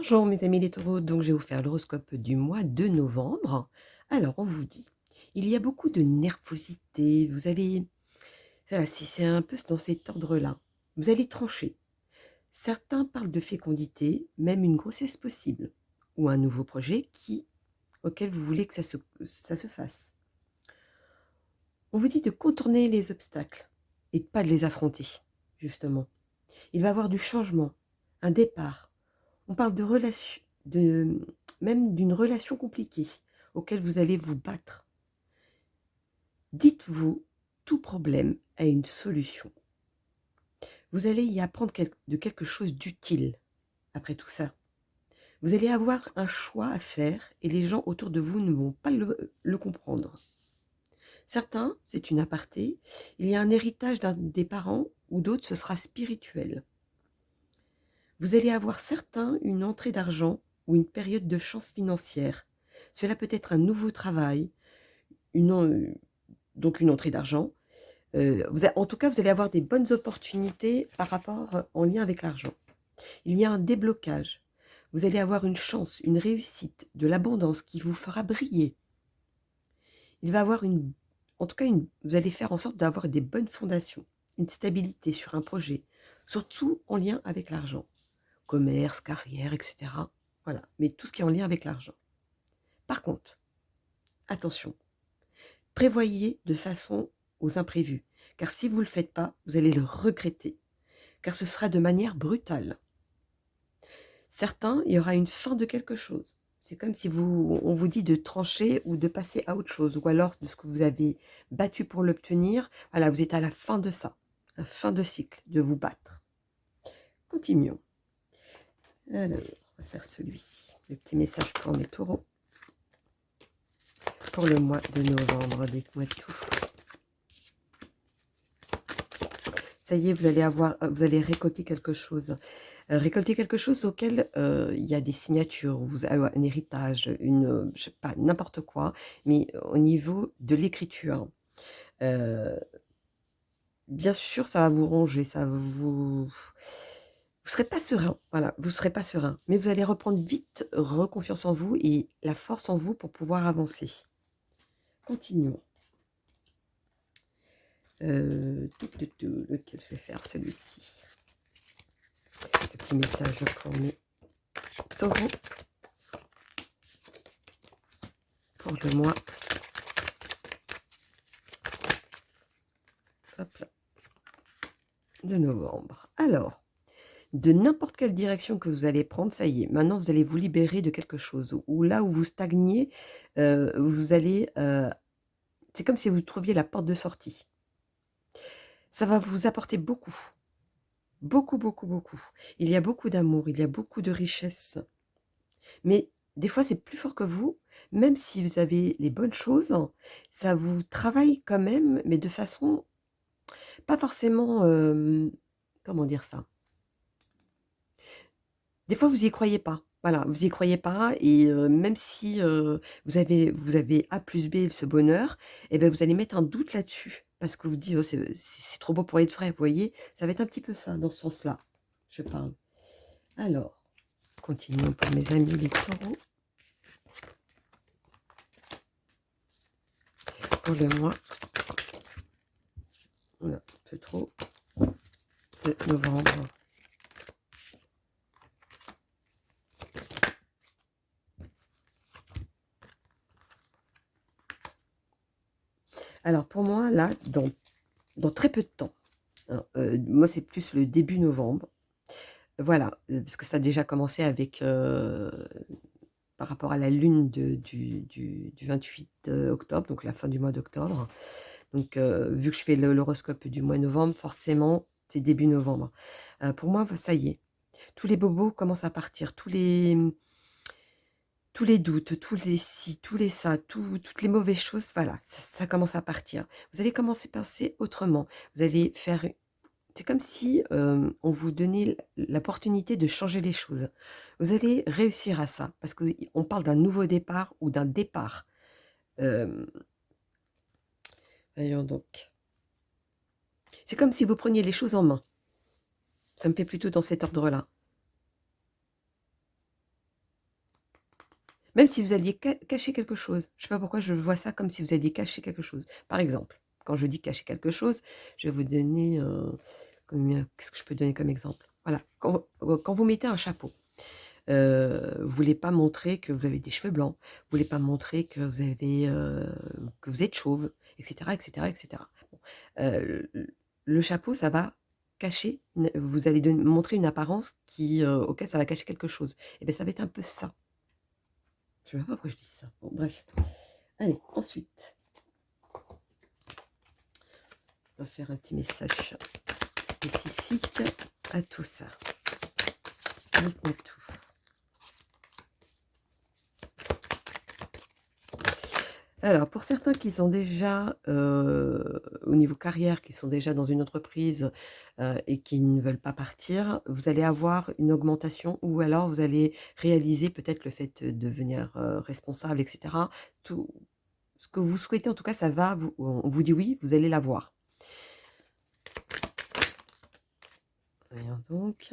Bonjour mes amis les taureaux, donc je vais vous faire l'horoscope du mois de novembre. Alors on vous dit, il y a beaucoup de nervosité, vous allez, voilà, c'est un peu dans cet ordre-là, vous allez trancher. Certains parlent de fécondité, même une grossesse possible, ou un nouveau projet auquel vous voulez que ça se fasse. On vous dit de contourner les obstacles et de pas de les affronter, justement. Il va y avoir du changement, un départ. On parle de relation, même d'une relation compliquée auquel vous allez vous battre. Dites-vous, tout problème a une solution. Vous allez y apprendre de quelque chose d'utile après tout ça. Vous allez avoir un choix à faire et les gens autour de vous ne vont pas le comprendre. Certains, c'est une aparté, il y a un héritage d'un des parents ou d'autres, ce sera spirituel. Vous allez avoir certains une entrée d'argent ou une période de chance financière. Cela peut être un nouveau travail, une en donc une entrée d'argent. En tout cas, vous allez avoir des bonnes opportunités par rapport en lien avec l'argent. Il y a un déblocage. Vous allez avoir une chance, une réussite, de l'abondance qui vous fera briller. Il va avoir en tout cas, vous allez faire en sorte d'avoir des bonnes fondations, une stabilité sur un projet, surtout en lien avec l'argent. Commerce, carrière, etc. Voilà, mais tout ce qui est en lien avec l'argent. Par contre, attention, prévoyez de façon aux imprévus, car si vous ne le faites pas, vous allez le regretter, car ce sera de manière brutale. Certains, il y aura une fin de quelque chose. C'est comme si on vous dit de trancher ou de passer à autre chose, ou alors de ce que vous avez battu pour l'obtenir. Voilà, vous êtes à la fin de ça, la fin de cycle, de vous battre. Continuons. Alors, on va faire celui-ci, le petit message pour mes taureaux. Pour le mois de novembre, dites-moi tout. Ça y est, vous allez récolter quelque chose. Récolter quelque chose auquel il y a des signatures, un héritage, je sais pas, n'importe quoi, mais au niveau de l'écriture. Euh, Bien sûr, ça va vous ronger, vous serez pas serein, voilà, vous serez pas serein, mais vous allez reprendre vite reconfiance en vous et la force en vous pour pouvoir avancer. Continuons. Lequel je vais faire? Celui-ci. Le petit message pour mes taureaux. Pour le mois. Hop là. De novembre. Alors, de n'importe quelle direction que vous allez prendre, ça y est, maintenant vous allez vous libérer de quelque chose. Ou là où vous stagniez, vous allez... c'est comme si vous trouviez la porte de sortie. Ça va vous apporter beaucoup. Beaucoup, beaucoup, beaucoup. Il y a beaucoup d'amour, il y a beaucoup de richesse. Mais des fois, c'est plus fort que vous. Même si vous avez les bonnes choses, ça vous travaille quand même, mais de façon pas forcément, comment dire ça? Des fois, vous y croyez pas. Voilà, vous y croyez pas et même si, vous avez A plus B, ce bonheur, et ben vous allez mettre un doute là-dessus parce que vous dites: «Oh, c'est trop beau pour être vrai», vous voyez? Ça va être un petit peu ça, dans ce sens-là, je parle. Alors, continuons pour mes amis les taureaux. Pour le mois, on a un peu trop, de novembre. Alors pour moi, là, dans très peu de temps, hein, moi c'est plus le début novembre. Voilà, parce que ça a déjà commencé avec, par rapport à la lune du 28 octobre, donc la fin du mois d'octobre. Donc vu que je fais l'horoscope du mois de novembre, forcément, c'est début novembre. Pour moi, ça y est, tous les bobos commencent à partir, tous les doutes, tous les ci, tous les ça, toutes les mauvaises choses, voilà, ça commence à partir. Vous allez commencer à penser autrement. Vous allez faire c'est comme si, on vous donnait l'opportunité de changer les choses. Vous allez réussir à ça, parce qu'on parle d'un nouveau départ ou d'un départ. Hem, Voyons donc. C'est comme si vous preniez les choses en main. Ça me fait plutôt dans cet ordre-là. Même si vous alliez cacher quelque chose. Je ne sais pas pourquoi je vois ça comme si vous alliez cacher quelque chose. Par exemple, quand je dis cacher quelque chose, je vais vous donner... qu'est-ce que je peux donner comme exemple? Voilà, quand vous mettez un chapeau, vous voulez pas montrer que vous avez des cheveux blancs, vous voulez pas montrer que vous avez, que vous êtes chauve, et cetera, et cetera, et cetera. Bon, le chapeau, ça va cacher vous allez montrer une apparence auquel ça va cacher quelque chose. Et bien, ça va être un peu ça. Je ne sais même pas pourquoi je dis ça. Bon, bref. Allez, ensuite, on va faire un petit message spécifique à tout ça. Dites-moi tout. Alors, pour certains qui sont déjà au niveau carrière, qui sont déjà dans une entreprise et qui ne veulent pas partir, vous allez avoir une augmentation ou alors vous allez réaliser peut-être le fait de devenir responsable, etc. Tout ce que vous souhaitez, en tout cas, ça va, on vous dit oui, vous allez l'avoir. Voyons donc.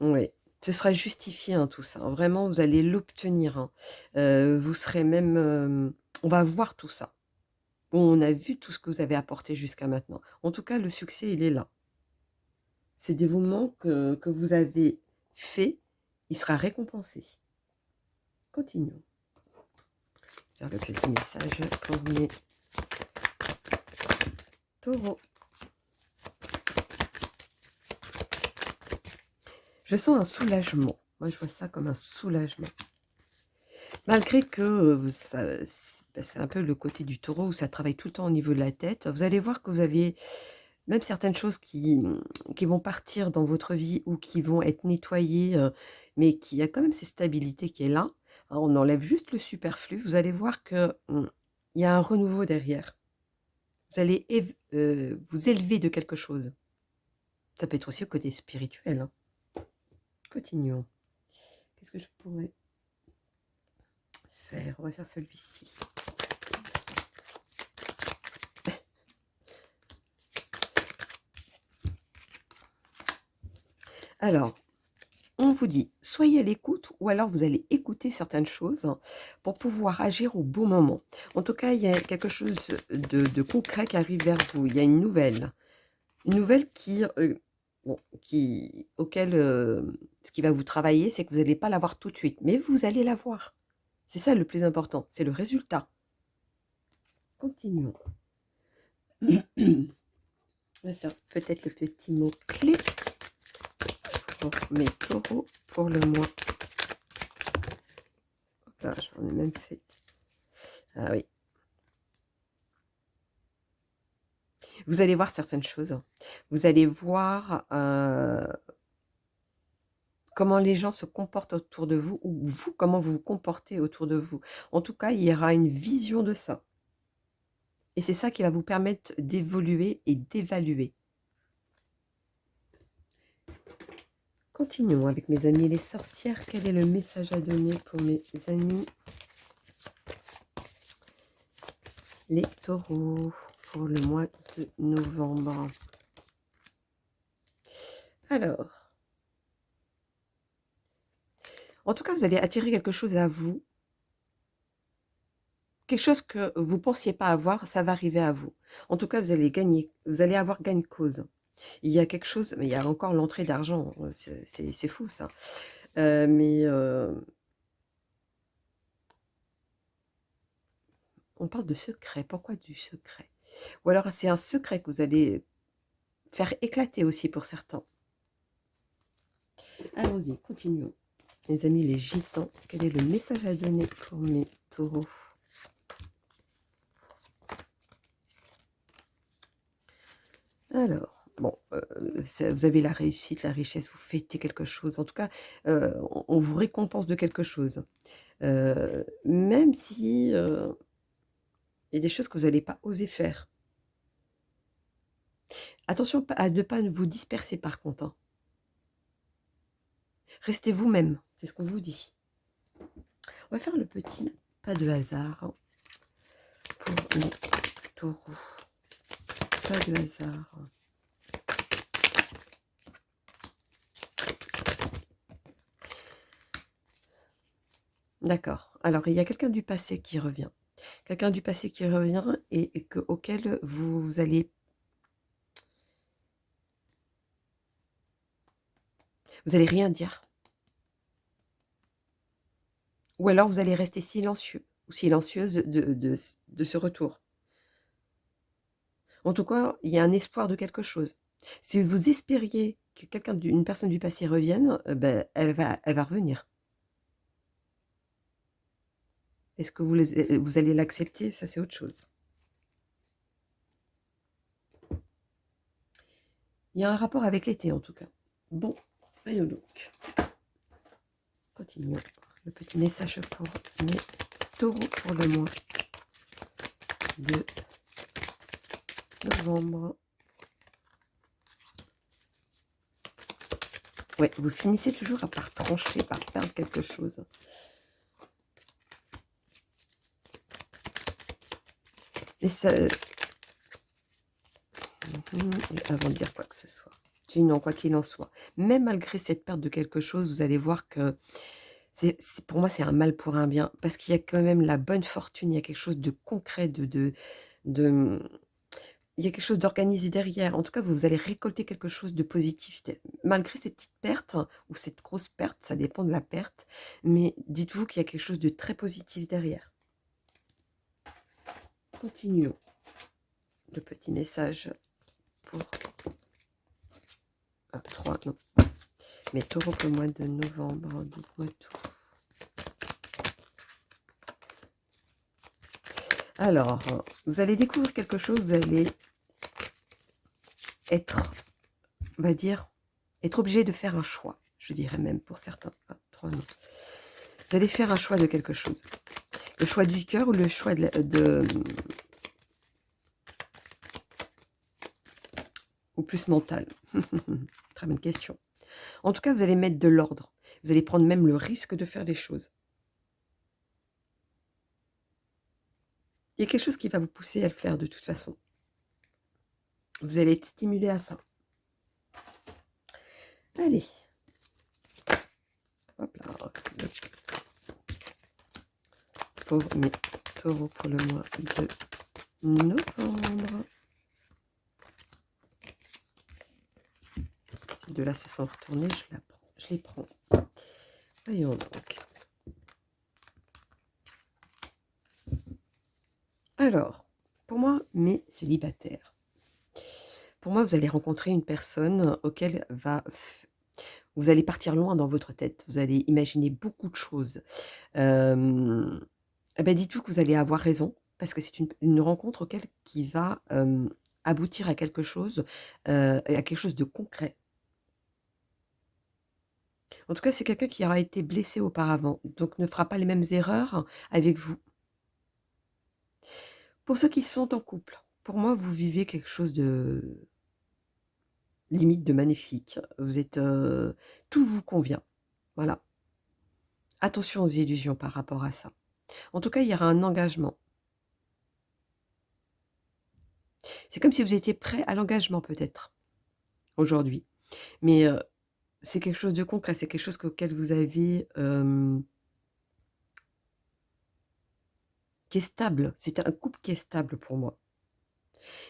Oui, ce sera justifié, hein, tout ça. Vraiment, vous allez l'obtenir. Hein. Vous serez même... on va voir tout ça. On a vu tout ce que vous avez apporté jusqu'à maintenant. En tout cas, le succès, il est là. Ce dévouement que vous avez fait, il sera récompensé. Continuons. Faire le petit message pour mes taureaux. Je sens un soulagement. Moi, je vois ça comme un soulagement. Malgré que c'est un peu le côté du taureau où ça travaille tout le temps au niveau de la tête, vous allez voir que vous avez même certaines choses qui vont partir dans votre vie ou qui vont être nettoyées, mais qui y a quand même cette stabilité qui est là. Hein, on enlève juste le superflu. Vous allez voir que il y a un renouveau derrière. Vous allez vous élever de quelque chose. Ça peut être aussi au côté spirituel. Hein. Continuons. Qu'est-ce que je pourrais faire? On va faire celui-ci. Alors, on vous dit, soyez à l'écoute ou alors vous allez écouter certaines choses pour pouvoir agir au bon moment. En tout cas, il y a quelque chose de concret qui arrive vers vous. Il y a une nouvelle auquel ce qui va vous travailler, c'est que vous n'allez pas l'avoir tout de suite, mais vous allez l'avoir. C'est ça le plus important, c'est le résultat. Continuons. On va faire peut-être le petit mot-clé pour mes taureaux pour le mois. Là, j'en ai même fait. Ah oui. Vous allez voir certaines choses. Vous allez voir comment les gens se comportent autour de vous ou vous, comment vous vous comportez autour de vous. En tout cas, il y aura une vision de ça. Et c'est ça qui va vous permettre d'évoluer et d'évaluer. Continuons avec mes amis les sorcières. Quel est le message à donner pour mes amis les taureaux pour le mois de novembre? Alors, en tout cas, vous allez attirer quelque chose à vous. Quelque chose que vous ne pensiez pas avoir, ça va arriver à vous. En tout cas, vous allez gagner, vous allez avoir gain de cause. Il y a quelque chose, mais il y a encore l'entrée d'argent, c'est fou ça. On parle de secret, pourquoi du secret? Ou alors c'est un secret que vous allez faire éclater aussi pour certains. Allons-y, continuons. Mes amis les gitans, quel est le message à donner pour mes taureaux? Alors, bon, vous avez la réussite, la richesse, vous fêtez quelque chose. En tout cas, on vous récompense de quelque chose. Même si il y a des choses que vous n'allez pas oser faire. Attention à ne pas vous disperser par contre. Hein. Restez vous-même, c'est ce qu'on vous dit. On va faire le petit pas de hasard hein, pour les taureaux. Pas de hasard. D'accord. Alors, il y a quelqu'un du passé qui revient. Quelqu'un du passé qui revient et auquel vous allez rien dire. Ou alors vous allez rester silencieux ou silencieuse de ce retour. En tout cas, il y a un espoir de quelque chose. Si vous espériez que une personne du passé revienne, ben, elle va revenir. Est-ce que vous allez l'accepter? Ça, c'est autre chose. Il y a un rapport avec l'été, en tout cas. Bon, voyons donc. Continuons. Le petit message pour mes taureaux pour le mois de novembre. Ouais, vous finissez toujours par trancher, par perdre quelque chose. Et ça... avant de dire quoi que ce soit. Je dis non, quoi qu'il en soit. Même malgré cette perte de quelque chose, vous allez voir que pour moi, c'est un mal pour un bien. Parce qu'il y a quand même la bonne fortune, il y a quelque chose de concret, de il y a quelque chose d'organisé derrière. En tout cas, vous allez récolter quelque chose de positif. Malgré ces petites pertes, hein, ou cette grosse perte, ça dépend de la perte, mais dites-vous qu'il y a quelque chose de très positif derrière. Continuons. Le petit message pour 3, non. Mais taureau pour le mois de novembre, dites-moi tout. Alors, vous allez découvrir quelque chose, vous allez être, on va dire, être obligé de faire un choix, je dirais même pour certains. 3, non. Vous allez faire un choix de quelque chose. Le choix du cœur ou le choix ou plus mental? Très bonne question. En tout cas, vous allez mettre de l'ordre. Vous allez prendre même le risque de faire des choses. Il y a quelque chose qui va vous pousser à le faire de toute façon. Vous allez être stimulé à ça. Allez. Hop là. Pour mes taureaux pour le mois de novembre. Ces deux-là se sont retournés, je les prends. Voyons donc. Alors, pour moi, mes célibataires. Pour moi, vous allez rencontrer une personne auquel vous allez partir loin dans votre tête. Vous allez imaginer beaucoup de choses. Dites-vous que vous allez avoir raison, parce que c'est une rencontre qui va aboutir à quelque chose de concret. En tout cas, c'est quelqu'un qui aura été blessé auparavant, donc ne fera pas les mêmes erreurs avec vous. Pour ceux qui sont en couple, pour moi, vous vivez quelque chose de limite de magnifique. Vous êtes, tout vous convient. Voilà. Attention aux illusions par rapport à ça. En tout cas, il y aura un engagement. C'est comme si vous étiez prêt à l'engagement peut-être, aujourd'hui. Mais c'est quelque chose de concret, c'est quelque chose auquel vous avez, qui est stable. C'est un couple qui est stable pour moi.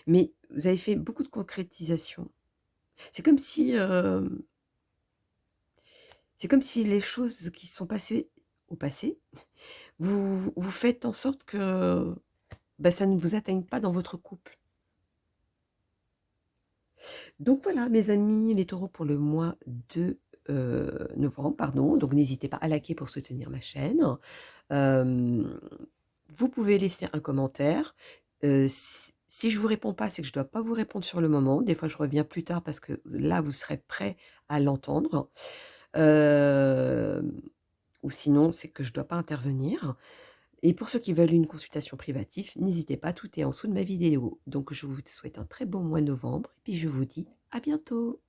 Mais vous avez fait beaucoup de concrétisation. C'est comme si, les choses qui sont passées au passé, vous faites en sorte que, ça ne vous atteigne pas dans votre couple. Donc voilà, mes amis, les taureaux pour le mois de novembre, pardon. Donc n'hésitez pas à liker pour soutenir ma chaîne. Vous pouvez laisser un commentaire. Si je ne vous réponds pas, c'est que je ne dois pas vous répondre sur le moment. Des fois, je reviens plus tard parce que là, vous serez prêt à l'entendre. Ou sinon, c'est que je ne dois pas intervenir. Et pour ceux qui veulent une consultation privative, n'hésitez pas, tout est en dessous de ma vidéo. Donc je vous souhaite un très bon mois de novembre et puis je vous dis à bientôt.